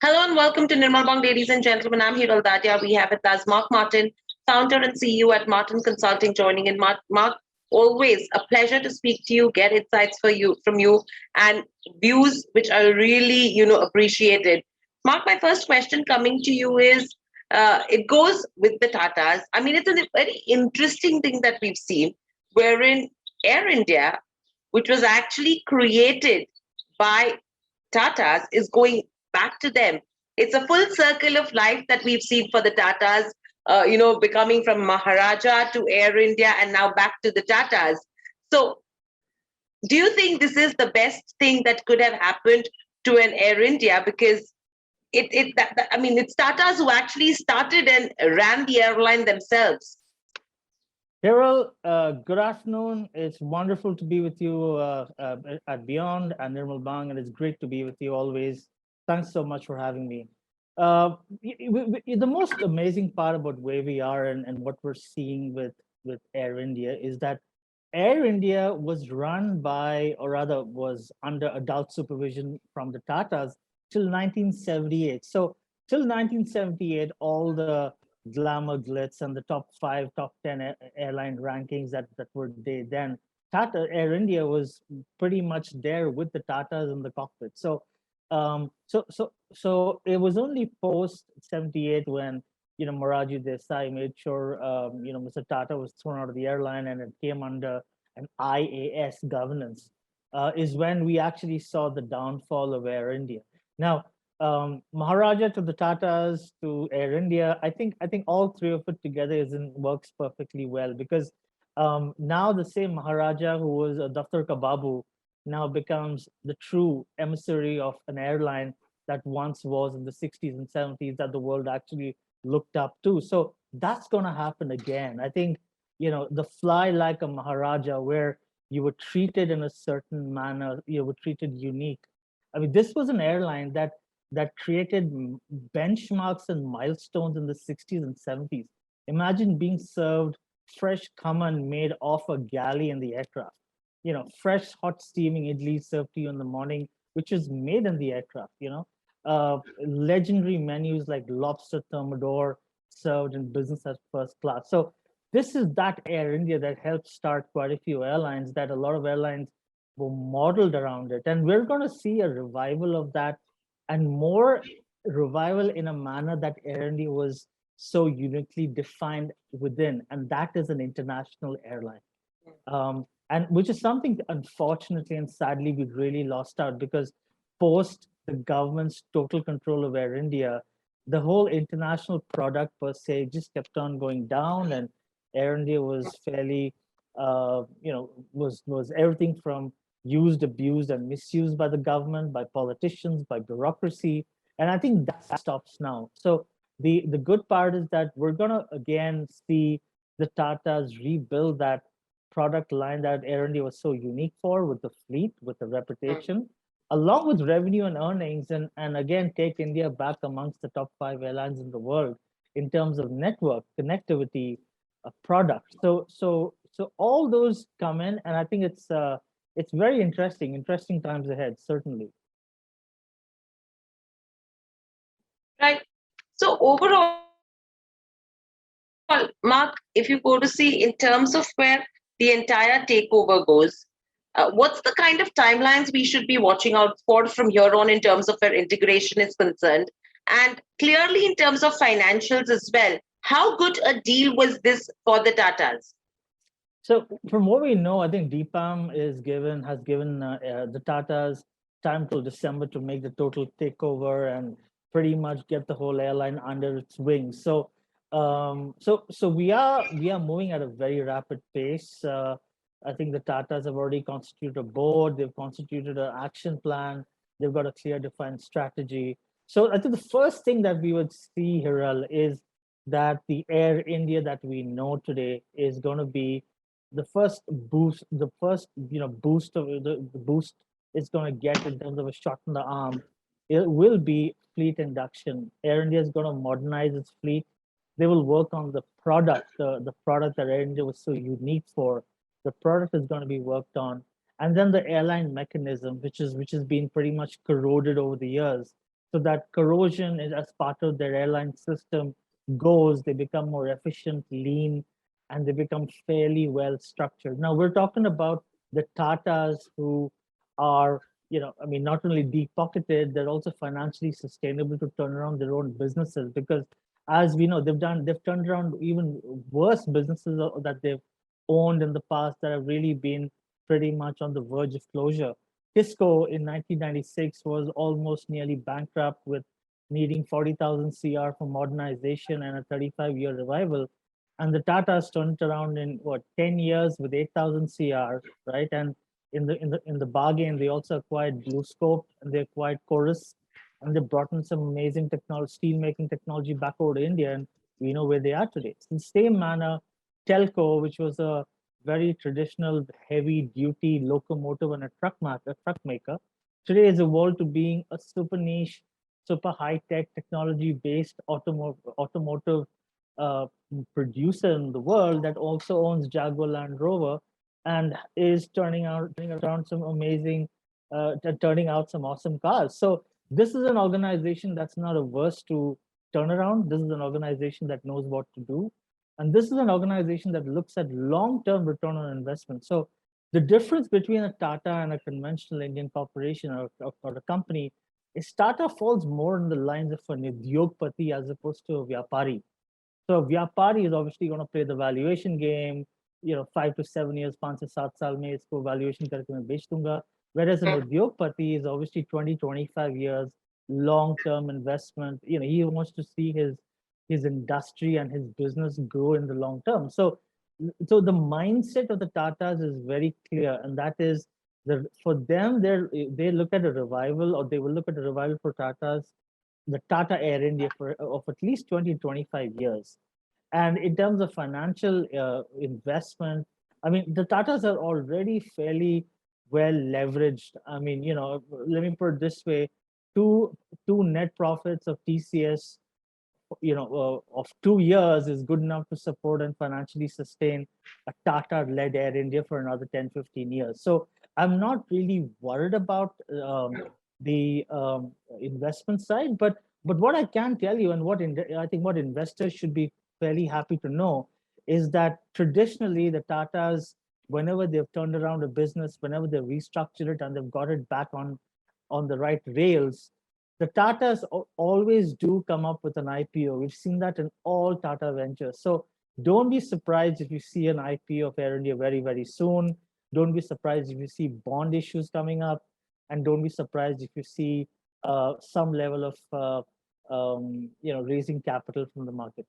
Hello and welcome to Nirmal Bang, ladies and gentlemen. I'm Hiral Dadia. We have with us Mark Martin, founder and CEO at Martin Consulting, joining in. Mark, always a pleasure to speak to you, get insights from you, and views which are really, appreciated. Mark, my first question coming to you is, it goes with the Tatas. I mean, it's a very interesting thing that we've seen, wherein Air India, which was actually created by Tatas, is going back to them. It's a full circle of life that we've seen for the Tatas, becoming from Maharaja to Air India and now back to the Tatas. So, do you think this is the best thing that could have happened to an Air India? Because it's Tatas who actually started and ran the airline themselves. Hiral, good afternoon. It's wonderful to be with you at Beyond and Nirmal Bang, and it's great to be with you always. Thanks so much for having me. The most amazing part about where we are and what we're seeing with Air India is that Air India was run by, or rather was under adult supervision from the Tatas till 1978. So till 1978, all the glamour glitz and the top 5 top 10 airline rankings that were there then, Tata Air India was pretty much there with the Tatas in the cockpit. So it was only post 78 when Moraji Desai made sure Mr. Tata was thrown out of the airline and it came under an IAS governance, is when we actually saw the downfall of Air India. Now, Maharaja to the Tatas to Air India, I think all three of it together works perfectly well, because now the same Maharaja who was a Daftar Ka Babu now becomes the true emissary of an airline that once was in the 60s and 70s that the world actually looked up to. So that's going to happen again. I think, the fly like a Maharaja, where you were treated in a certain manner, you were treated unique. I mean, this was an airline that created benchmarks and milestones in the 60s and 70s. Imagine being served fresh khaman made off a galley in the aircraft. Fresh, hot, steaming idli served to you in the morning, which is made in the aircraft. Legendary menus like lobster thermidor served in business as first class. So this is that Air India that helped start quite a few airlines, that a lot of airlines were modeled around it. And we're going to see a revival of that, and more revival in a manner that Air India was so uniquely defined within, and that is an international airline. And which is something, unfortunately and sadly, we really lost out, because post the government's total control of Air India, the whole international product per se just kept on going down, and Air India was fairly, was everything from used, abused, and misused by the government, by politicians, by bureaucracy, and I think that stops now. So the good part is that we're gonna again see the Tatas rebuild that product line that Air India was so unique for, with the fleet, with the reputation, along with revenue and earnings, and again take India back amongst the top 5 airlines in the world in terms of network connectivity, product. So all those come in, and I think it's very interesting times ahead, certainly. Right. So overall, Mark, if you go to see in terms of where the entire takeover goes, what's the kind of timelines we should be watching out for from here on in terms of where integration is concerned? And clearly in terms of financials as well, how good a deal was this for the Tatas? So from what we know, I think DPAM has given the Tatas time till December to make the total takeover and pretty much get the whole airline under its wings. So we are moving at a very rapid pace. I think the Tatas have already constituted a board. They've constituted an action plan. They've got a clear, defined strategy. So I think the first thing that we would see, Hiral, is that the Air India that we know today is going to be the first boost. The first boost of the boost it's going to get in terms of a shot in the arm. It will be fleet induction. Air India is going to modernize its fleet. They will work on the product, the product that Air India was so unique for. The product is going to be worked on, and then the airline mechanism, which has been pretty much corroded over the years. so that corrosion is as part of their airline system goes, they become more efficient, lean, and they become fairly well structured. Now we're talking about the Tatas who are, I mean, not only deep pocketed, they're also financially sustainable to turn around their own businesses, because as we know, they've turned around even worse businesses that they've owned in the past that have really been pretty much on the verge of closure. Kisco in 1996 was almost nearly bankrupt with needing 40,000 CR for modernization and a 35-year revival. And the Tatas turned it around in what, 10 years with 8,000 CR, right? And in the bargain, they also acquired Blue Scope and they acquired Chorus, and they brought in some amazing technology, steel making technology back over to India, and we know where they are today. So in the same manner, Telco, which was a very traditional heavy duty locomotive and a truck maker, today has evolved to being a super niche, super high tech technology based automotive uh, producer in the world that also owns Jaguar Land Rover and is turning around some amazing, turning out some awesome cars. So this is an organization that's not averse to turnaround. This is an organization that knows what to do. And this is an organization that looks at long-term return on investment. So the difference between a Tata and a conventional Indian corporation or a company is Tata falls more in the lines of an Udyogpati as opposed to a Vyapari. So Vyapari is obviously going to play the valuation game, 5 to 7 years, 5 से 7 साल में इसको valuation करके मैं बेच दूंगा. Whereas an Udyogpati is obviously 20, 25 years, long-term investment. He wants to see his industry and his business grow in the long term. So the mindset of the Tatas is very clear, and that is for them, they look at a revival, or they will look at a revival for Tatas, the Tata Air India of at least 20 to 25 years. And in terms of financial investment, I mean, the Tatas are already fairly well leveraged. I mean, let me put it this way: two net profits of TCS, of 2 years is good enough to support and financially sustain a Tata-led Air India for another 10, 15 years. So I'm not really worried about the investment side, but what I can tell you, and I think what investors should be fairly happy to know, is that traditionally the Tatas, whenever they've turned around a business, whenever they've restructured it and they've got it back on the right rails, the Tatas always do come up with an IPO. We've seen that in all Tata ventures. So don't be surprised if you see an IPO of Air India very, very soon. Don't be surprised if you see bond issues coming up, and don't be surprised if you see some level of raising capital from the market.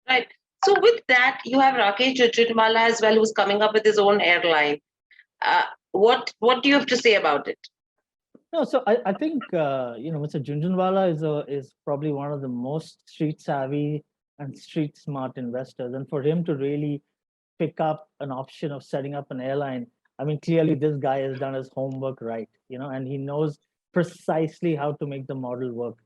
Right. So with that, you have Rakesh Jhunjhunwala as well, who's coming up with his own airline. What do you have to say about it? No, so I think Mr. Jhunjhunwala is probably one of the most street savvy and street smart investors, and for him to really pick up an option of setting up an airline, I mean, clearly this guy has done his homework right, and he knows precisely how to make the model work.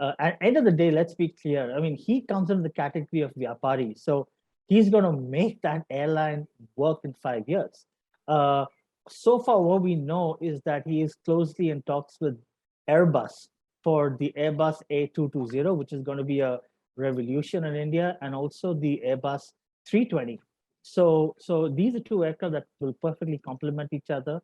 At the end of the day, let's be clear. I mean, he comes into the category of Vyapari, so he's going to make that airline work in 5 years. So far, what we know is that he is closely in talks with Airbus for the Airbus A220, which is going to be a revolution in India, and also the Airbus 320. So these are two aircraft that will perfectly complement each other.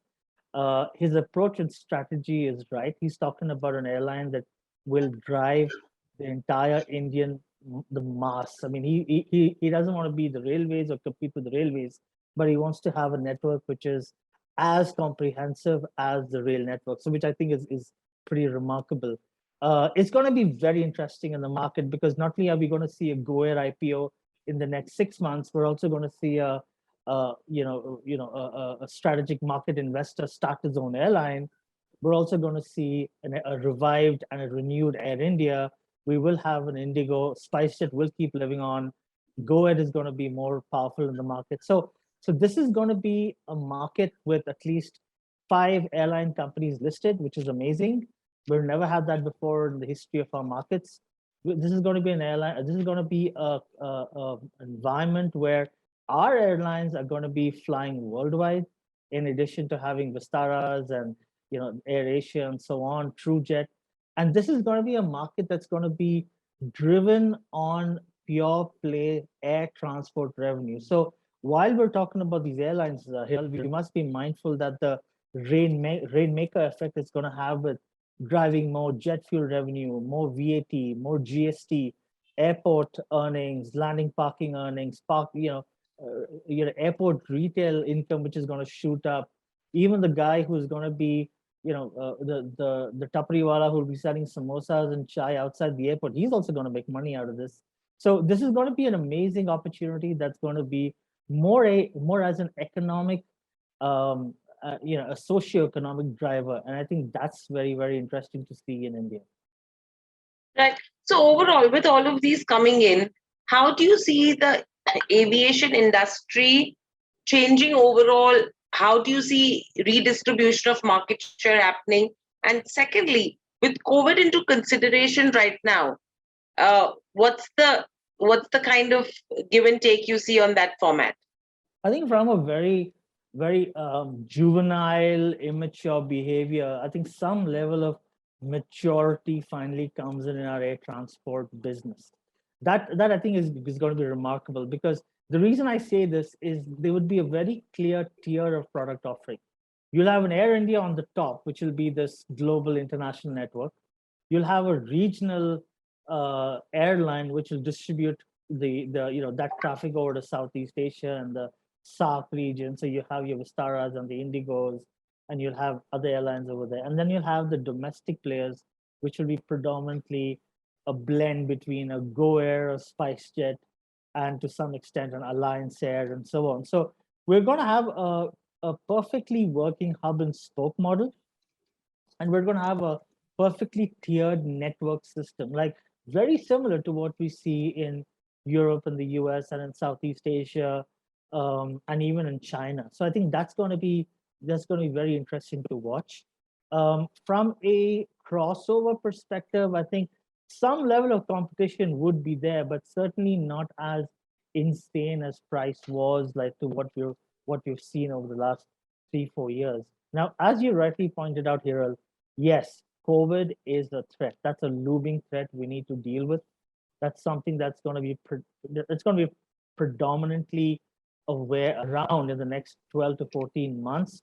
His approach and strategy is right. He's talking about an airline that will drive the entire the mass. I mean, he doesn't want to be the railways or compete with the railways, but he wants to have a network which is as comprehensive as the rail network. So which I think is pretty remarkable. It's going to be very interesting in the market, because not only are we going to see a Go Air IPO in the next 6 months, we're also going to see a strategic market investor start his own airline. We're also going to see a revived and a renewed Air India. We will have an Indigo. SpiceJet will keep living on. Go Ahead is going to be more powerful in the market. So this is going to be a market with at least 5 airline companies listed, which is amazing. We've never had that before in the history of our markets. This is going to be an airline. This is going to be a environment where our airlines are going to be flying worldwide, in addition to having Vistaras and Air Asia and so on, TrueJet. And this is going to be a market that's going to be driven on pure play air transport revenue. So while we're talking about these airlines, we must be mindful that the rainmaker effect is going to have with driving more jet fuel revenue, more VAT, more GST, airport earnings, landing parking earnings, airport retail income, which is going to shoot up. Even the guy who's going to be, the tapariwala who will be selling samosas and chai outside the airport, he's also going to make money out of this. So this is going to be an amazing opportunity that's going to be more as an economic, a socio-economic driver, and I think that's very, very interesting to see in India. Right. So overall, with all of these coming in, how do you see the aviation industry changing overall? How do you see redistribution of market share happening? And secondly, with COVID into consideration right now, what's the kind of give and take you see on that format? I think from a very, very juvenile, immature behavior, I think some level of maturity finally comes in our air transport business. That I think is going to be remarkable, because the reason I say this is there would be a very clear tier of product offering. You'll have an Air India on the top, which will be this global international network. You'll have a regional airline which will distribute that traffic over to Southeast Asia and the SAARC region. So you have your Vistaras and the Indigos, and you'll have other airlines over there. And then you'll have the domestic players, which will be predominantly a blend between a Go Air, a SpiceJet, and to some extent an Alliance Air, and so on. So we're going to have a perfectly working hub and spoke model, and we're going to have a perfectly tiered network system, like very similar to what we see in Europe and the US and in Southeast Asia, and even in China. So I think that's going to be very interesting to watch. From a crossover perspective, I think some level of competition would be there, but certainly not as insane as price was, like to what we've seen over the last 3-4 years. Now, as you rightly pointed out, Hiral, yes, COVID is a threat. That's a looming threat we need to deal with. That's something that's going to be predominantly aware around in the next 12 to 14 months,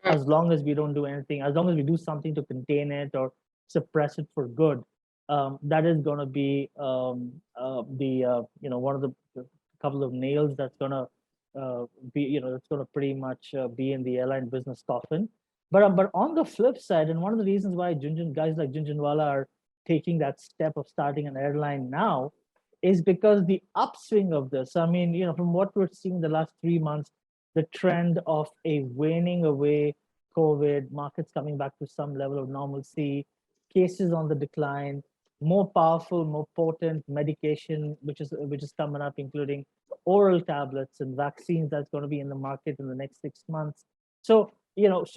as long as we don't do anything, as long as we do something to contain it or suppress it for good. That is going to be one of the couple of nails that's going to it's going to pretty much be in the airline business coffin. But on the flip side, and one of the reasons why guys like Junjunwala are taking that step of starting an airline now is because the upswing of this. I mean, from what we're seeing the last 3 months, the trend of a waning away COVID, markets coming back to some level of normalcy, cases on the decline, more powerful, more potent medication, which is coming up, including oral tablets and vaccines that's going to be in the market in the next 6 months. So,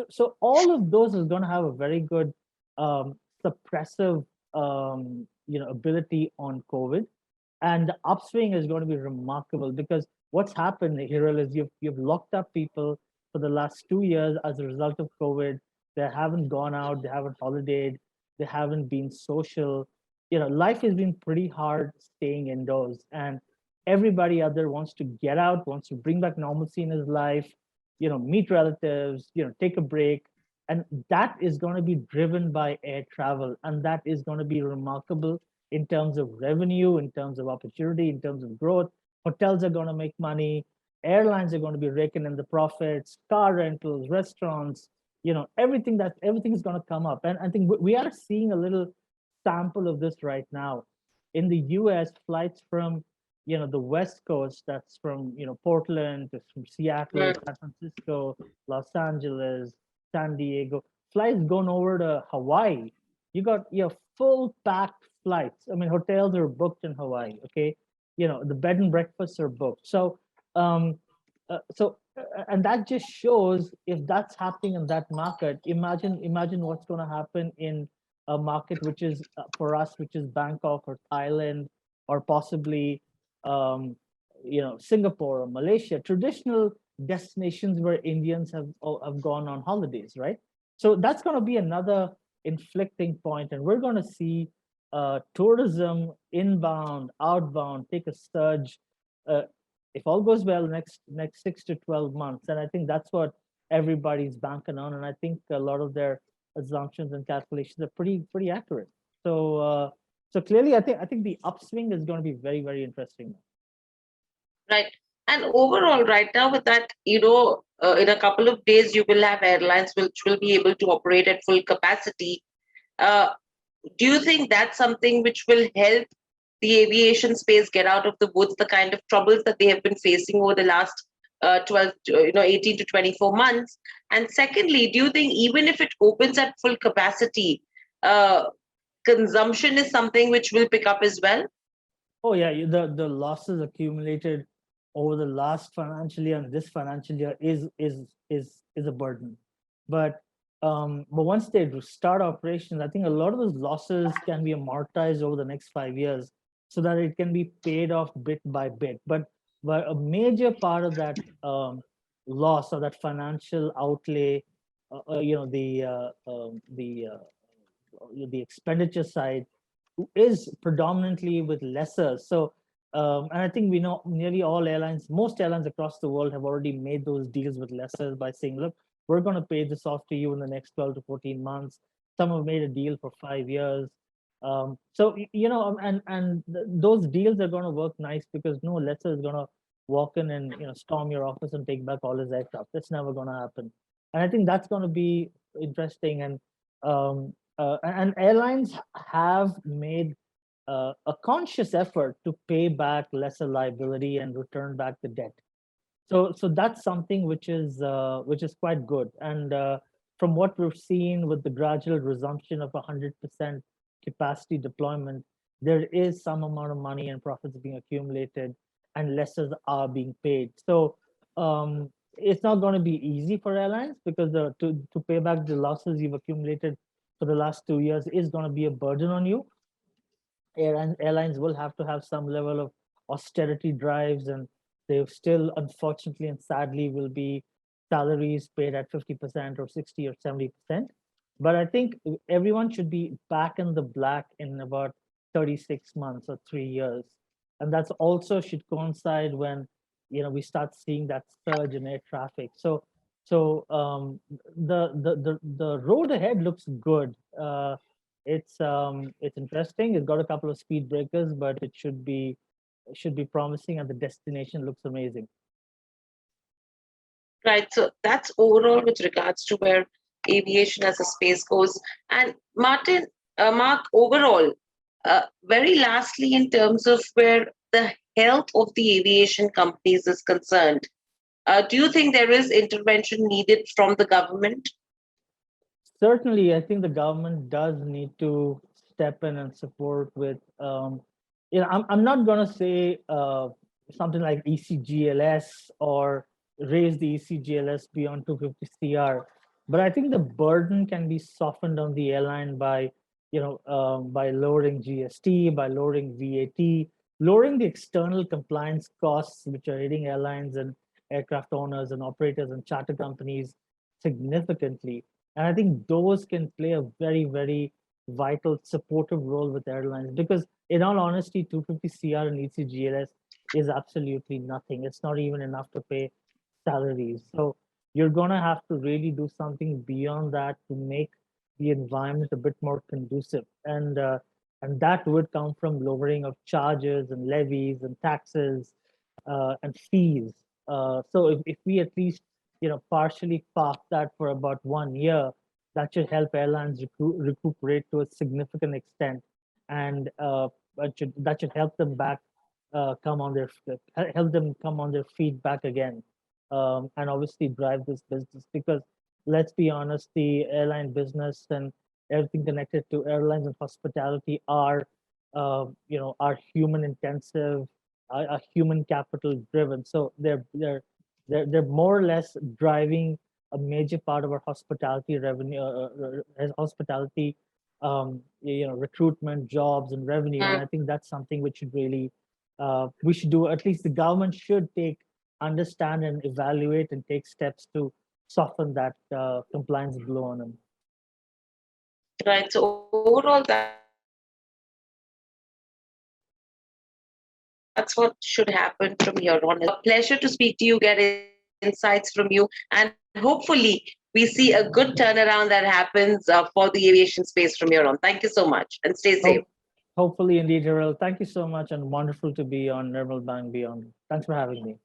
so all of those is going to have a very good suppressive, ability on COVID. And the upswing is going to be remarkable, because what's happened here is you've locked up people for the last 2 years as a result of COVID. They haven't gone out, they haven't holidayed, they haven't been social. Life has been pretty hard staying indoors, and everybody out there wants to get out, wants to bring back normalcy in his life, meet relatives, take a break. And that is going to be driven by air travel. And that is going to be remarkable in terms of revenue, in terms of opportunity, in terms of growth. Hotels are going to make money. Airlines are going to be raking in the profits, car rentals, restaurants, everything is going to come up. And I think we are seeing a little sample of this right now. In the US, flights from the West Coast, that's from Portland, from Seattle, San Francisco, Los Angeles, San Diego, flights going over to Hawaii. You got full packed flights. I mean, hotels are booked in Hawaii. Okay, the bed and breakfasts are booked. So, and that just shows, if that's happening in that market, imagine what's going to happen in a market which is for us, which is Bangkok or Thailand, or possibly Singapore or Malaysia, traditional destinations where Indians have gone on holidays, right? So that's going to be another inflicting point, and we're going to see tourism inbound, outbound take a surge. Uh, if all goes well, next 6 to 12 months, and I think that's what everybody's banking on, and I think a lot of their assumptions and calculations are pretty accurate. So clearly, I think the upswing is going to be very interesting. Right. And overall, right now, with that, in a couple of days, you will have airlines which will be able to operate at full capacity. Uh, do you think that's something which will help the aviation space get out of the woods, the kind of troubles that they have been facing over the last 18 to 24 months? And secondly, do you think even if it opens at full capacity, uh, consumption is something which will pick up as well? Oh yeah, the losses accumulated over the last financial year and this financial year is a burden. But once they start operations, I think a lot of those losses can be amortized over the next 5 years, so that it can be paid off bit by bit. But a major part of that loss or that financial outlay, the expenditure side is predominantly with lessors. And I think we know nearly all airlines, most airlines across the world have already made those deals with lessors by saying, look, we're going to pay this off to you in the next 12 to 14 months. Some have made a deal for 5 years. Those deals are going to work nice because no lessor is going to walk in and storm your office and take back all his aircraft. That's never going to happen. And I think that's going to be interesting. And airlines have made a conscious effort to pay back lesser liability and return back the debt. So that's something which is quite good. And from what we've seen with the gradual resumption of 100% capacity deployment, there is some amount of money and profits being accumulated, and lessors are being paid. So it's not going to be easy for airlines because to pay back the losses you've accumulated for the last 2 years is going to be a burden on you. Airlines will have to have some level of austerity drives, and they still, unfortunately and sadly, will be salaries paid at 50% or 60 or 70%. But I think everyone should be back in the black in about 36 months or 3 years. And that's also should coincide when we start seeing that surge in air traffic. So the road ahead looks good. It's interesting. It's got a couple of speed breakers, but it should be promising, and the destination looks amazing. Right. So that's overall with regards to where aviation as a space goes. And Mark, overall, very lastly, in terms of where the health of the aviation companies is concerned, do you think there is intervention needed from the government? Certainly, I think the government does need to step in and support with, I'm not going to say something like ECGLS or raise the ECGLS beyond 250 CR, but I think the burden can be softened on the airline by lowering GST, by lowering VAT, lowering the external compliance costs, which are hitting airlines and aircraft owners and operators and charter companies significantly. And I think those can play a very vital supportive role with airlines, because in all honesty, 250 CR and ECGLS is absolutely nothing. It's not even enough to pay salaries. So you're going to have to really do something beyond that to make the environment a bit more conducive. And that would come from lowering of charges and levies and taxes and fees. So if we at least partially park that for about 1 year, that should help airlines recuperate to a significant extent, and that should help them back come on their help them come on their feet back again, and obviously drive this business, because let's be honest, the airline business and everything connected to airlines and hospitality are human intensive, are human capital driven. So they're more or less driving a major part of our hospitality revenue, hospitality, recruitment, jobs, and revenue. And I think that's something which should really, we should do. At least the government should understand and evaluate and take steps to soften that compliance blow on them. Right. So overall, that's what should happen from here on. A pleasure to speak to you, get insights from you, and hopefully we see a good turnaround that happens for the aviation space from here on. Thank you so much, and stay safe. Hope, hopefully, indeed, Jarrell. Thank you so much, and wonderful to be on Nirmal Bang Beyond. Thanks for having me.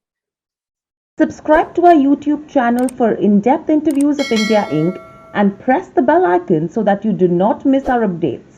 Subscribe to our YouTube channel for in-depth interviews of India Inc. and press the bell icon so that you do not miss our updates.